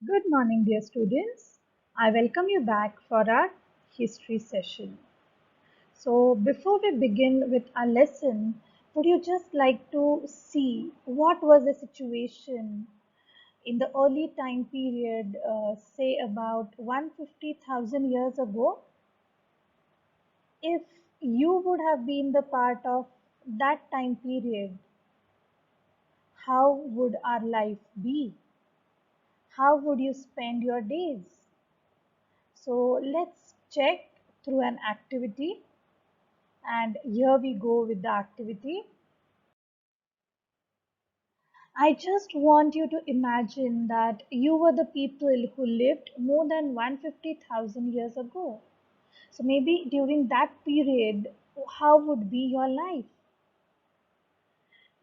Good morning, dear students. I welcome you back for our history session. So, before we begin with our lesson, would you just like to see what was the situation in the early time period, say about 150,000 years ago? If you would have been the part of that time period, how would our life be? How would you spend your days? So let's check through an activity, and here we go with the activity. I just want you to imagine that you were the people who lived more than 150,000 years ago. So maybe during that period, how would be your life?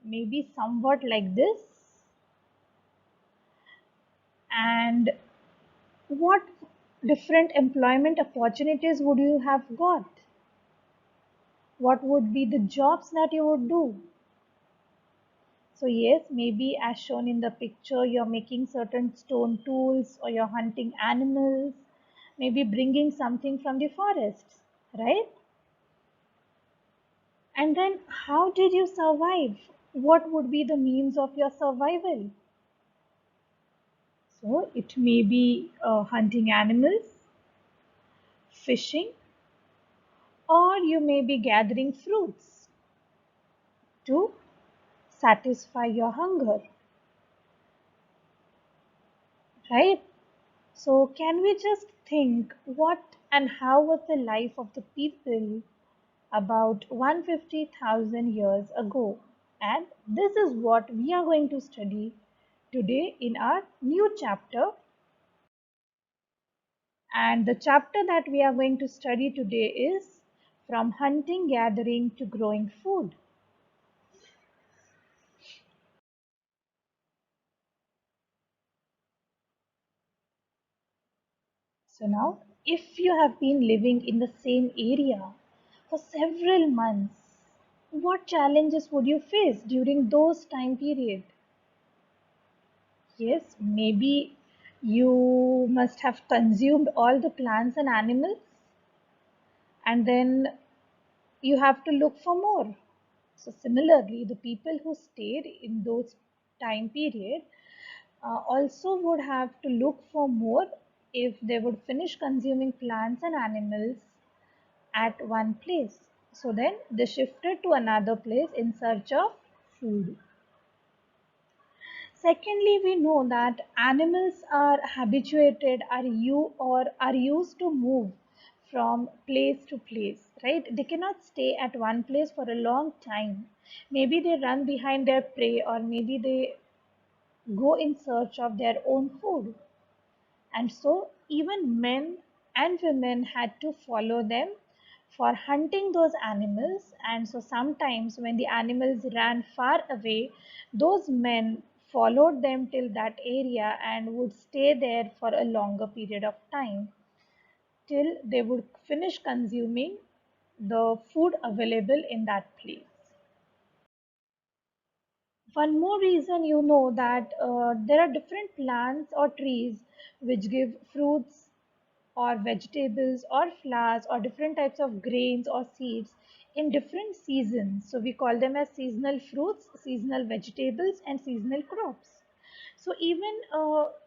Maybe somewhat like this. And what different employment opportunities would you have got? What would be the jobs that you would do? So yes, maybe as shown in the picture, you're making certain stone tools or you're hunting animals, maybe bringing something from the forests, right? And then how did you survive? What would be the means of your survival? So it may be hunting animals, fishing, or you may be gathering fruits to satisfy your hunger, right? So, can we just think what and how was the life of the people about 150,000 years ago? And this is what we are going to study today in our new chapter. And the chapter that we are going to study today is From Hunting, Gathering to Growing Food. So, now if you have been living in the same area for several months, what challenges would you face during those time period? Yes, maybe you must have consumed all the plants and animals, and then you have to look for more. So similarly, the people who stayed in those time period also would have to look for more if they would finish consuming plants and animals at one place. So then they shifted to another place in search of food. Secondly, we know that animals are habituated, are used to move from place to place, right? They cannot stay at one place for a long time. Maybe they run behind their prey, or maybe they go in search of their own food. And so even men and women had to follow them for hunting those animals. And so sometimes when the animals ran far away, those men followed them till that area and would stay there for a longer period of time till they would finish consuming the food available in that place. One more reason, you know, that there are different plants or trees which give fruits or vegetables or flowers or different types of grains or seeds in different seasons. So we call them as seasonal fruits, seasonal vegetables, and seasonal crops. So even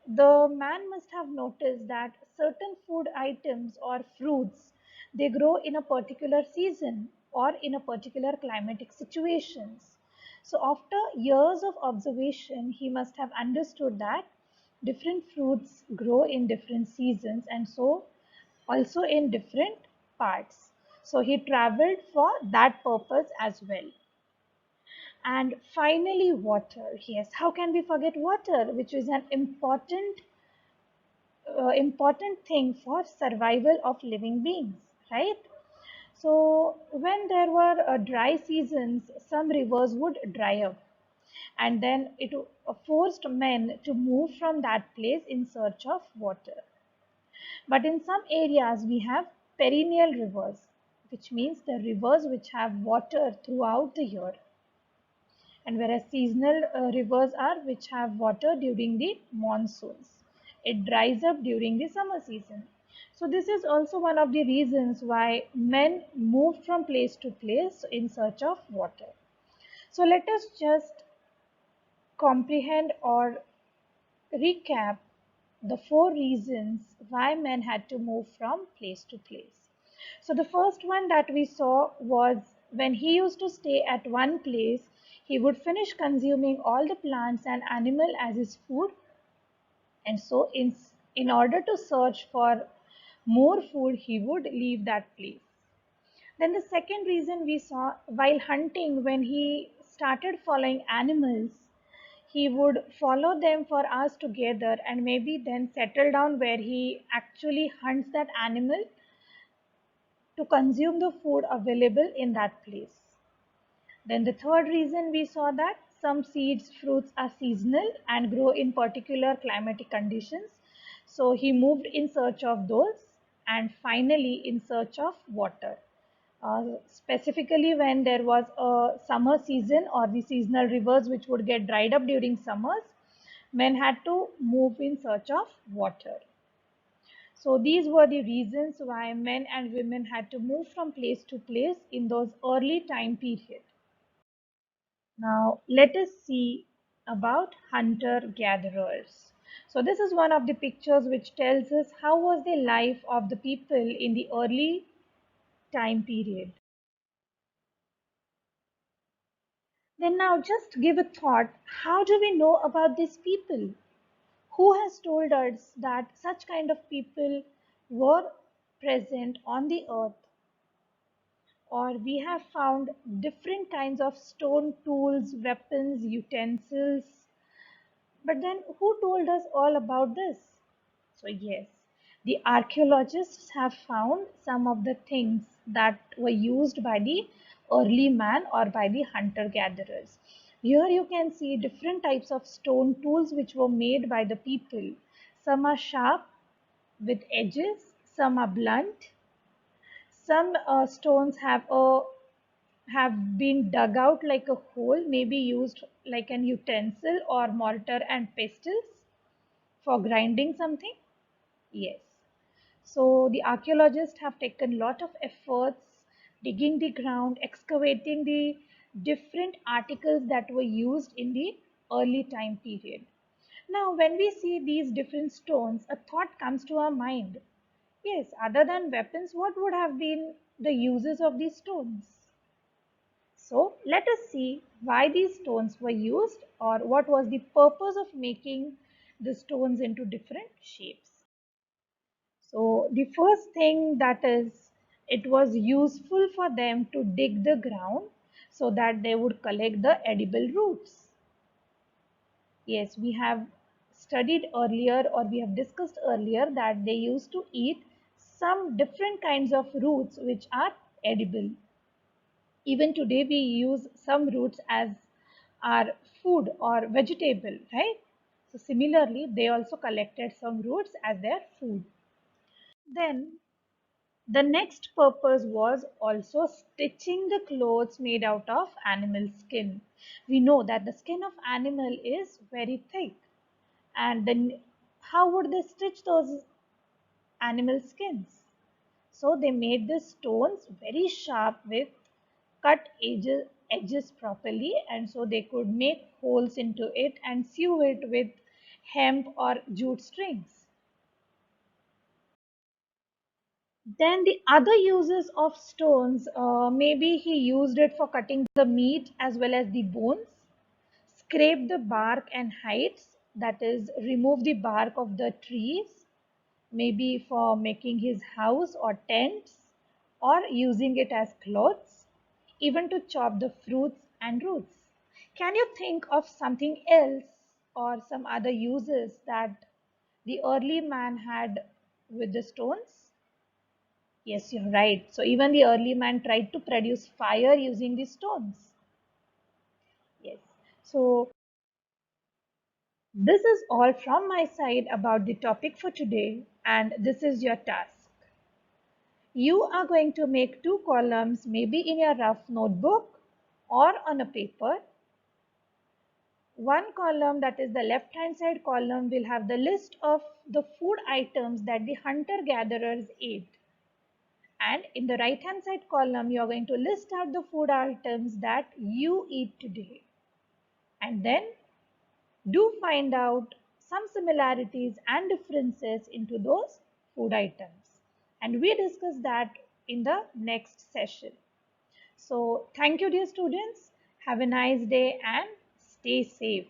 the man must have noticed that certain food items or fruits, they grow in a particular season or in a particular climatic situations. So after years of observation, he must have understood that different fruits grow in different seasons, and so also in different parts. So he traveled for that purpose as well. And finally, water. Yes, how can we forget water, which is an important thing for survival of living beings, right? So when there were dry seasons, some rivers would dry up, and then it forced men to move from that place in search of water. But in some areas we have perennial rivers, which means the rivers which have water throughout the year. And whereas seasonal rivers are which have water during the monsoons. it dries up during the summer season. So this is also one of the reasons why men moved from place to place in search of water. So let us just comprehend or recap the four reasons why men had to move from place to place. So the first one that we saw was when he used to stay at one place, he would finish consuming all the plants and animal as his food, and so in order to search for more food, he would leave that place. Then the second reason we saw while hunting, when he started following animals, he would follow them for hours together and maybe then settle down where he actually hunts that animal to consume the food available in that place. Then the third reason we saw that some seeds, fruits are seasonal and grow in particular climatic conditions. So he moved in search of those, and finally in search of water. Specifically when there was a summer season or the seasonal rivers which would get dried up during summers, men had to move in search of water. So these were the reasons why men and women had to move from place to place in those early time period. Now let us see about hunter-gatherers. So this is one of the pictures which tells us how was the life of the people in the early time period. Then now just give a thought, how do we know about these people? Who has told us that such kind of people were present on the earth? Or we have found different kinds of stone tools, weapons, utensils. But then who told us all about this? So yes, the archaeologists have found some of the things that were used by the early man or by the hunter gatherers. Here you can see different types of stone tools which were made by the people. Some are sharp with edges, some are blunt. Some stones have been dug out like a hole, maybe used like an utensil or mortar and pestles for grinding something. Yes. So the archaeologists have taken lot of efforts digging the ground, excavating the different articles that were used in the early time period. Now, when we see these different stones, a thought comes to our mind. Yes, other than weapons, what would have been the uses of these stones? So let us see why these stones were used or what was the purpose of making the stones into different shapes. So the first thing that is, it was useful for them to dig the ground so that they would collect the edible roots. Yes, we have studied earlier or we have discussed earlier that they used to eat some different kinds of roots which are edible. Even today we use some roots as our food or vegetable, right? So similarly, they also collected some roots as their food. Then the next purpose was also stitching the clothes made out of animal skin. We know that the skin of animal is very thick, and then how would they stitch those animal skins? So they made the stones very sharp with cut edges properly, and so they could make holes into it and sew it with hemp or jute strings. Then the other uses of stones, maybe he used it for cutting the meat as well as the bones, scrape the bark and hides, that is, remove the bark of the trees, maybe for making his house or tents, or using it as clothes, even to chop the fruits and roots. Can you think of something else or some other uses that the early man had with the stones? Yes, you're right. So even the early man tried to produce fire using the stones. Yes. So this is all from my side about the topic for today, and this is your task. You are going to make two columns, maybe in your rough notebook or on a paper. One column, that is the left hand side column, will have the list of the food items that the hunter gatherers ate. And in the right hand side column, you are going to list out the food items that you eat today. And then do find out some similarities and differences into those food items. And we discuss that in the next session. So thank you, dear students. Have a nice day and stay safe.